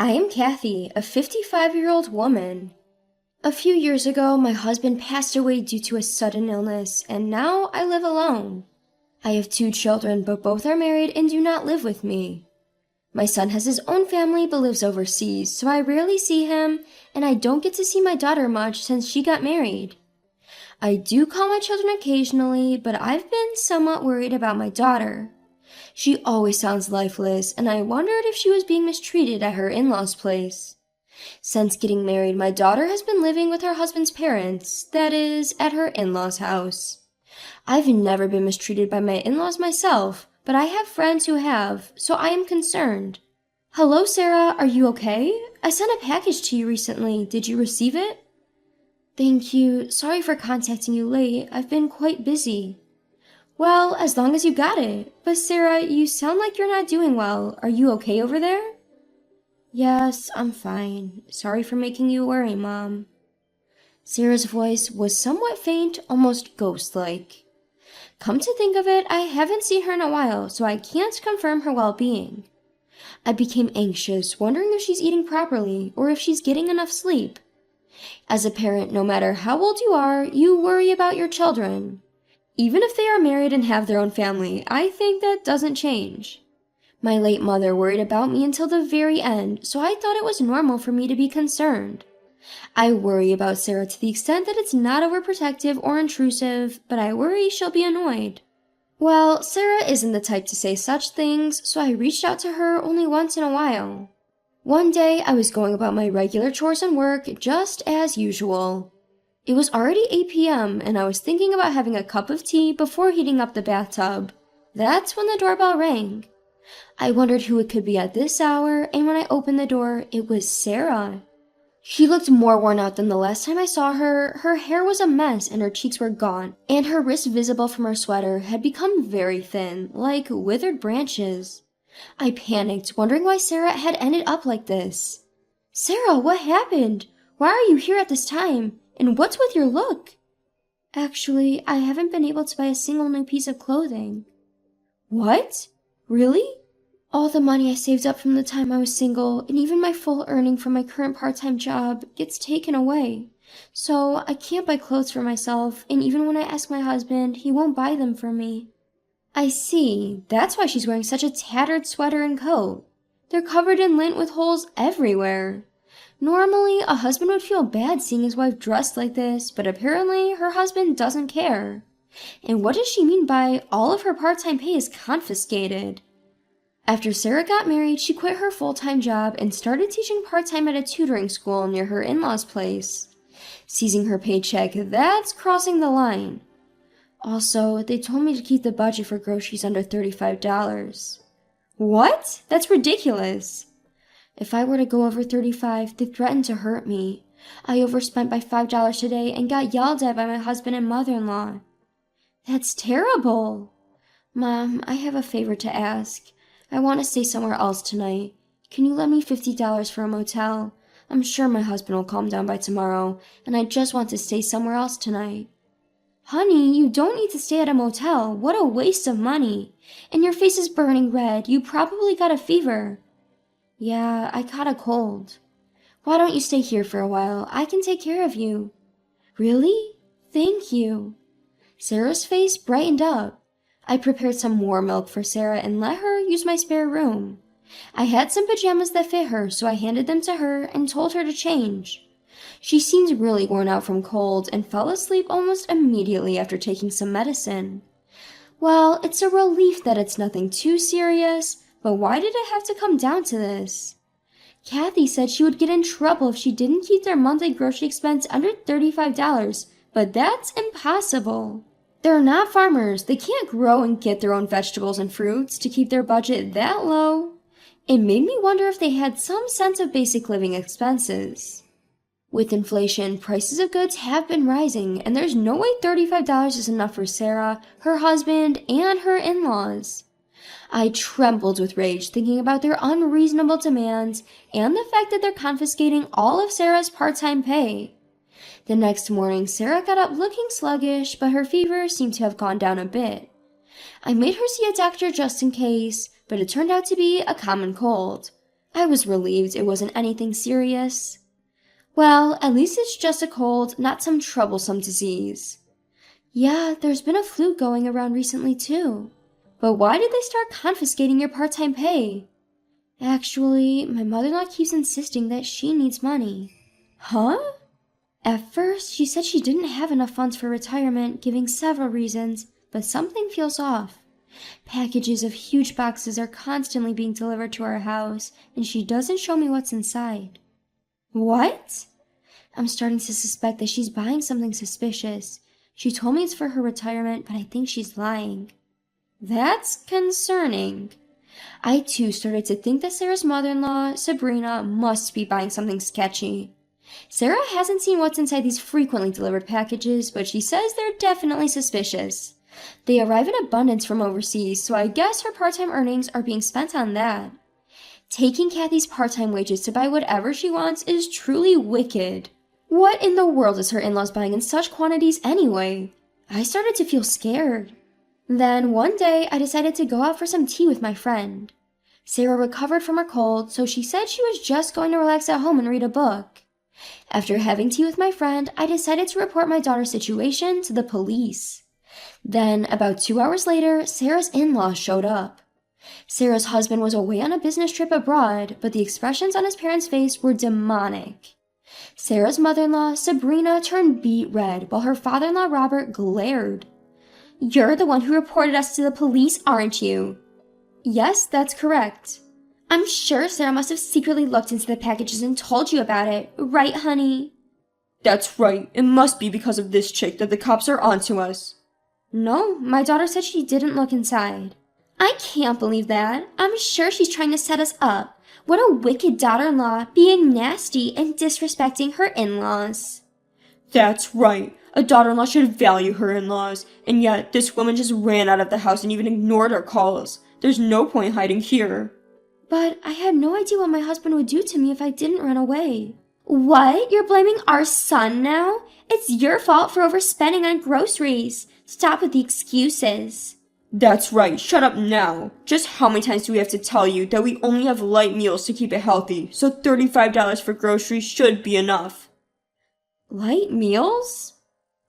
I am Kathy, a 55-year-old woman. A few years ago, my husband passed away due to a sudden illness, and now I live alone. I have two children, but both are married and do not live with me. My son has his own family but lives overseas, so I rarely see him, and I don't get to see my daughter much since she got married. I do call my children occasionally, but I've been somewhat worried about my daughter. She always sounds lifeless, and I wondered if she was being mistreated at her in-laws' place. Since getting married, my daughter has been living with her husband's parents, that is, at her in-laws' house. I've never been mistreated by my in-laws myself, but I have friends who have, so I am concerned. Hello, Sarah, are you okay? I sent a package to you recently. Did you receive it? Thank you. Sorry for contacting you late. I've been quite busy. Well, as long as you got it. But Sarah, you sound like you're not doing well. Are you okay over there? Yes, I'm fine. Sorry for making you worry, Mom. Sarah's voice was somewhat faint, almost ghost-like. Come to think of it, I haven't seen her in a while, so I can't confirm her well-being. I became anxious, wondering if she's eating properly or if she's getting enough sleep. As a parent, no matter how old you are, you worry about your children. Even if they are married and have their own family, I think that doesn't change. My late mother worried about me until the very end, so I thought it was normal for me to be concerned. I worry about Sarah to the extent that it's not overprotective or intrusive, but I worry she'll be annoyed. Well, Sarah isn't the type to say such things, so I reached out to her only once in a while. One day, I was going about my regular chores and work just as usual. It was already 8 p.m., and I was thinking about having a cup of tea before heating up the bathtub. That's when the doorbell rang. I wondered who it could be at this hour, and when I opened the door, it was Sarah. She looked more worn out than the last time I saw her. Her hair was a mess, and her cheeks were gaunt, and her wrists visible from her sweater had become very thin, like withered branches. I panicked, wondering why Sarah had ended up like this. Sarah, what happened? Why are you here at this time? And what's with your look? Actually, I haven't been able to buy a single new piece of clothing. What? Really? All the money I saved up from the time I was single, and even my full earning from my current part-time job, gets taken away. So I can't buy clothes for myself, and even when I ask my husband, he won't buy them for me. I see. That's why she's wearing such a tattered sweater and coat. They're covered in lint with holes everywhere. Normally, a husband would feel bad seeing his wife dressed like this, but apparently her husband doesn't care. And what does she mean by all of her part-time pay is confiscated? After Sarah got married, she quit her full-time job and started teaching part-time at a tutoring school near her in-laws' place. Seizing her paycheck, that's crossing the line. Also, they told me to keep the budget for groceries under $35. What? That's ridiculous. If I were to go over 35, they threatened to hurt me. I overspent by $5 today and got yelled at by my husband and mother-in-law. That's terrible. Mom, I have a favor to ask. I want to stay somewhere else tonight. Can you lend me $50 for a motel? I'm sure my husband will calm down by tomorrow, and I just want to stay somewhere else tonight. Honey, you don't need to stay at a motel. What a waste of money. And your face is burning red. You probably got a fever. Yeah, I caught a cold. Why don't you stay here for a while? I can take care of you. Really? Thank you. Sarah's face brightened up. I prepared some warm milk for Sarah and let her use my spare room. I had some pajamas that fit her, so I handed them to her and told her to change. She seemed really worn out from cold and fell asleep almost immediately after taking some medicine. Well, it's a relief that it's nothing too serious, but why did it have to come down to this? Kathy said she would get in trouble if she didn't keep their monthly grocery expense under $35, but that's impossible. They're not farmers. They can't grow and get their own vegetables and fruits to keep their budget that low. It made me wonder if they had some sense of basic living expenses. With inflation, prices of goods have been rising, and there's no way $35 is enough for Sarah, her husband, and her in-laws. I trembled with rage thinking about their unreasonable demands and the fact that they're confiscating all of Sarah's part-time pay. The next morning, Sarah got up looking sluggish, but her fever seemed to have gone down a bit. I made her see a doctor just in case, but it turned out to be a common cold. I was relieved it wasn't anything serious. Well, at least it's just a cold, not some troublesome disease. Yeah, there's been a flu going around recently too. But why did they start confiscating your part-time pay? Actually, my mother-in-law keeps insisting that she needs money. Huh? At first, she said she didn't have enough funds for retirement, giving several reasons, but something feels off. Packages of huge boxes are constantly being delivered to our house, and she doesn't show me what's inside. What? I'm starting to suspect that she's buying something suspicious. She told me it's for her retirement, but I think she's lying. That's concerning. I too started to think that Sarah's mother-in-law, Sabrina, must be buying something sketchy. Sarah hasn't seen what's inside these frequently delivered packages, but she says they're definitely suspicious. They arrive in abundance from overseas, so I guess her part-time earnings are being spent on that. Taking Kathy's part-time wages to buy whatever she wants is truly wicked. What in the world is her in-laws buying in such quantities anyway? I started to feel scared. Then one day I decided to go out for some tea with my friend. Sarah recovered from her cold, so she said she was just going to relax at home and read a book. After having tea with my friend, I decided to report my daughter's situation to the police. Then, about 2 hours later, Sarah's in-laws showed up. Sarah's husband was away on a business trip abroad, but the expressions on his parents' face were demonic. Sarah's mother-in-law, Sabrina, turned beet red, while her father-in-law, Robert, glared. "You're the one who reported us to the police, aren't you?" "Yes, that's correct." "I'm sure Sarah must have secretly looked into the packages and told you about it, right, honey?" "That's right. It must be because of this chick that the cops are onto us." "No, my daughter said she didn't look inside." "I can't believe that. I'm sure she's trying to set us up. What a wicked daughter-in-law, being nasty and disrespecting her in-laws." "That's right. A daughter-in-law should value her in-laws, and yet this woman just ran out of the house and even ignored our calls. There's no point hiding here." "But I had no idea what my husband would do to me if I didn't run away." "What? You're blaming our son now? It's your fault for overspending on groceries. Stop with the excuses." "That's right. Shut up now. Just how many times do we have to tell you that we only have light meals to keep it healthy, so $35 for groceries should be enough." Light meals?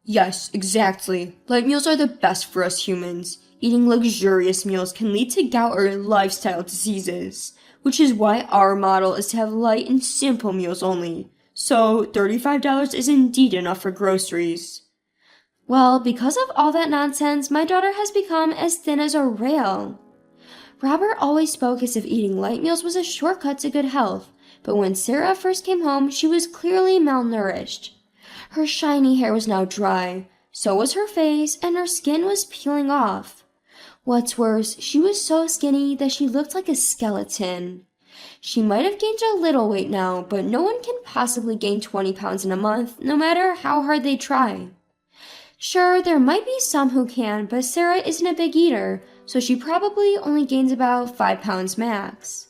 Yes, exactly. Light meals are the best for us humans. Eating luxurious meals can lead to gout or lifestyle diseases, which is why our model is to have light and simple meals only. So $35 is indeed enough for groceries. Well, because of all that nonsense, my daughter has become as thin as a rail. Robert always spoke as if eating light meals was a shortcut to good health, but when Sarah first came home, she was clearly malnourished. Her shiny hair was now dry, so was her face, and her skin was peeling off. What's worse, she was so skinny that she looked like a skeleton. She might have gained a little weight now, but no one can possibly gain 20 pounds in a month, no matter how hard they try. Sure, there might be some who can, but Sarah isn't a big eater, so she probably only gains about 5 pounds max.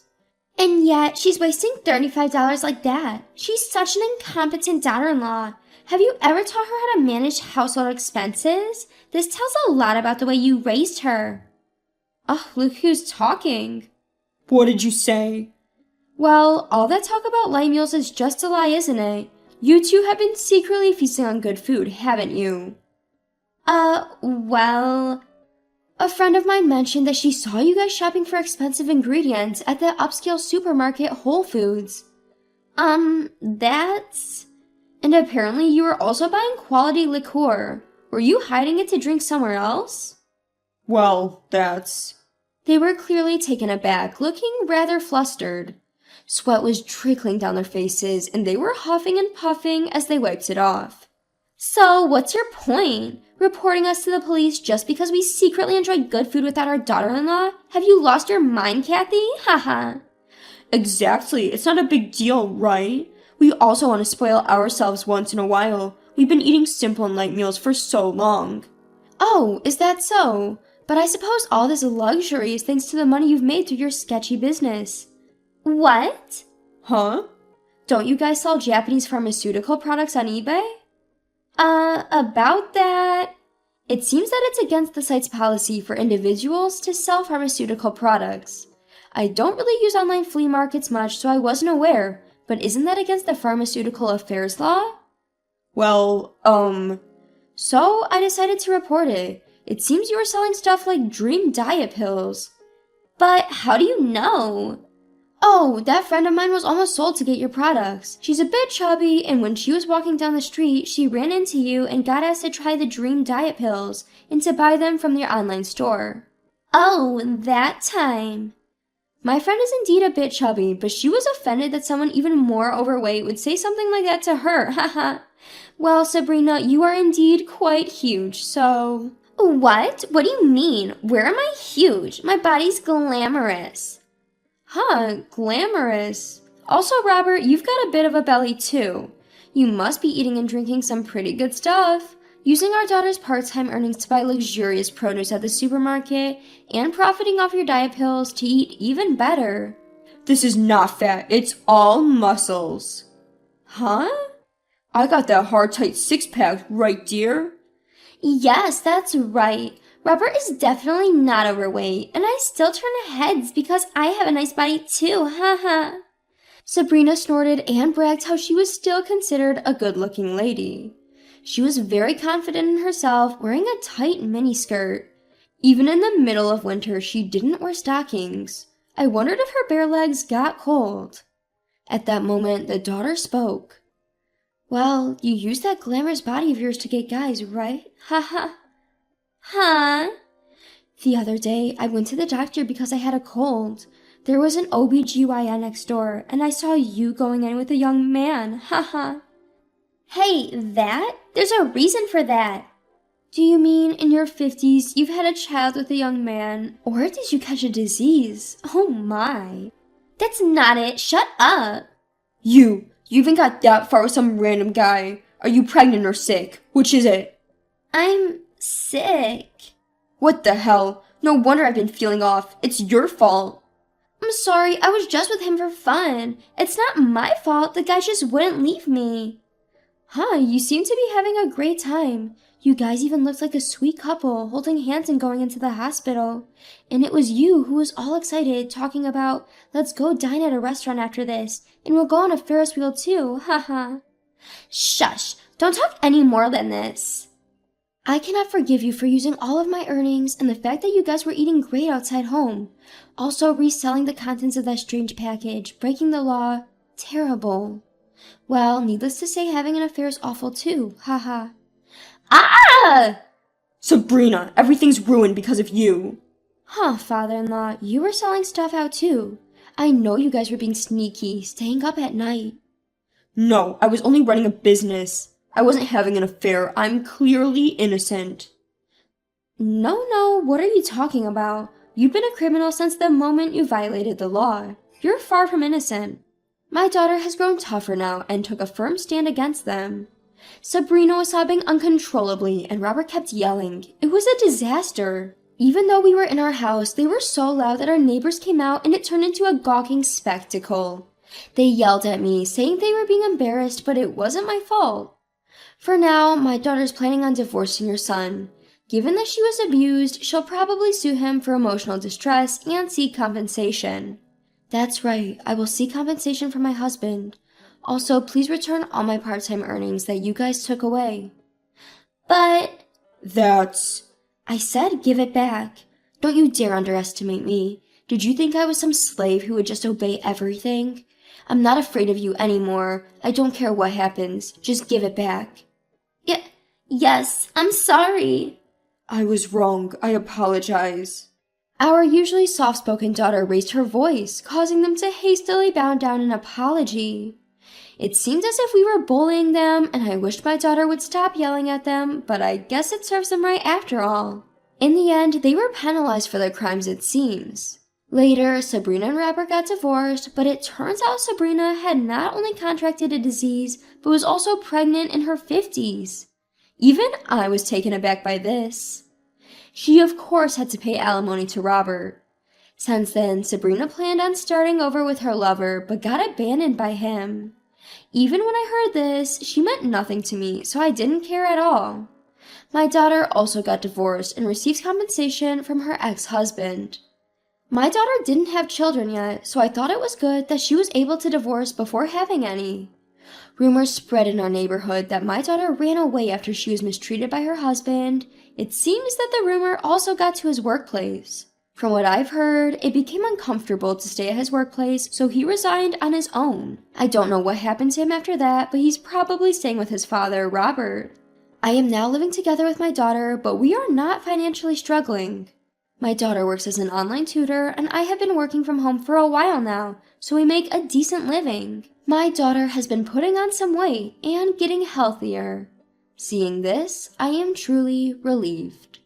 And yet, she's wasting $35 like that. She's such an incompetent daughter-in-law. Have you ever taught her how to manage household expenses? This tells a lot about the way you raised her. Oh, look who's talking. What did you say? Well, all that talk about light meals is just a lie, isn't it? You two have been secretly feasting on good food, haven't you? Well... A friend of mine mentioned that she saw you guys shopping for expensive ingredients at the upscale supermarket Whole Foods. That's... And apparently you were also buying quality liqueur. Were you hiding it to drink somewhere else? Well, that's... They were clearly taken aback, looking rather flustered. Sweat was trickling down their faces, and they were huffing and puffing as they wiped it off. So, what's your point? Reporting us to the police just because we secretly enjoy good food without our daughter-in-law? Have you lost your mind, Kathy? Haha. Exactly. It's not a big deal, right? We also want to spoil ourselves once in a while. We've been eating simple and light meals for so long. Oh, is that so? But I suppose all this luxury is thanks to the money you've made through your sketchy business. What? Huh? Don't you guys sell Japanese pharmaceutical products on eBay? About that... It seems that it's against the site's policy for individuals to sell pharmaceutical products. I don't really use online flea markets much, so I wasn't aware. But isn't that against the Pharmaceutical Affairs Law? Well, So I decided to report it. It seems you were selling stuff like Dream Diet Pills. But how do you know? Oh, that friend of mine was almost sold to get your products. She's a bit chubby, and when she was walking down the street, she ran into you and got asked to try the Dream Diet Pills and to buy them from your online store. Oh, that time. My friend is indeed a bit chubby, but she was offended that someone even more overweight would say something like that to her, haha. Well, Sabrina, you are indeed quite huge, so... What? What do you mean? Where am I huge? My body's glamorous. Huh, glamorous. Also, Robert, you've got a bit of a belly too. You must be eating and drinking some pretty good stuff. Using our daughter's part-time earnings to buy luxurious produce at the supermarket and profiting off your diet pills to eat even better. This is not fat, it's all muscles. Huh? I got that hard, tight six-pack, right, dear? Yes, that's right. Robert is definitely not overweight, and I still turn heads because I have a nice body too, haha. Sabrina snorted and bragged how she was still considered a good-looking lady. She was very confident in herself, wearing a tight miniskirt. Even in the middle of winter, she didn't wear stockings. I wondered if her bare legs got cold. At that moment, the daughter spoke. Well, you use that glamorous body of yours to get guys, right? Haha. Huh? The other day, I went to the doctor because I had a cold. There was an OBGYN next door, and I saw you going in with a young man. Haha. Hey, that? There's a reason for that. Do you mean in your 50s you've had a child with a young man? Or did you catch a disease? Oh my. That's not it. Shut up. You even got that far with some random guy. Are you pregnant or sick? Which is it? I'm sick. What the hell? No wonder I've been feeling off. It's your fault. I'm sorry, I was just with him for fun. It's not my fault. The guy just wouldn't leave me. Huh, you seem to be having a great time. You guys even looked like a sweet couple, holding hands and going into the hospital. And it was you who was all excited, talking about, let's go dine at a restaurant after this, and we'll go on a Ferris wheel too, haha. Shush, don't talk any more than this. I cannot forgive you for using all of my earnings and the fact that you guys were eating great outside home. Also reselling the contents of that strange package, breaking the law, terrible. Well, needless to say, having an affair is awful too, haha. Ah! Sabrina, everything's ruined because of you. Huh, father-in-law, you were selling stuff out too. I know you guys were being sneaky, staying up at night. No, I was only running a business. I wasn't having an affair. I'm clearly innocent. No, what are you talking about? You've been a criminal since the moment you violated the law. You're far from innocent. My daughter has grown tougher now and took a firm stand against them. Sabrina was sobbing uncontrollably and Robert kept yelling. It was a disaster. Even though we were in our house, they were so loud that our neighbors came out and it turned into a gawking spectacle. They yelled at me, saying they were being embarrassed, but it wasn't my fault. For now, my daughter's planning on divorcing your son. Given that she was abused, she'll probably sue him for emotional distress and seek compensation. That's right, I will seek compensation from my husband. Also, please return all my part-time earnings that you guys took away. But... I said give it back. Don't you dare underestimate me. Did you think I was some slave who would just obey everything? I'm not afraid of you anymore. I don't care what happens. Just give it back. Yes, I'm sorry. I was wrong. I apologize. Our usually soft-spoken daughter raised her voice, causing them to hastily bow down in apology. It seemed as if we were bullying them, and I wished my daughter would stop yelling at them, but I guess it serves them right after all. In the end, they were penalized for their crimes, it seems. Later, Sabrina and Robert got divorced, but it turns out Sabrina had not only contracted a disease, but was also pregnant in her 50s. Even I was taken aback by this. She, of course, had to pay alimony to Robert. Since then, Sabrina planned on starting over with her lover, but got abandoned by him. Even when I heard this, she meant nothing to me, so I didn't care at all. My daughter also got divorced and receives compensation from her ex-husband. My daughter didn't have children yet, so I thought it was good that she was able to divorce before having any. Rumors spread in our neighborhood that my daughter ran away after she was mistreated by her husband. It seems that the rumor also got to his workplace. From what I've heard, it became uncomfortable to stay at his workplace, so he resigned on his own. I don't know what happened to him after that, but he's probably staying with his father, Robert. I am now living together with my daughter, but we are not financially struggling. My daughter works as an online tutor, and I have been working from home for a while now, so we make a decent living. My daughter has been putting on some weight and getting healthier. Seeing this, I am truly relieved.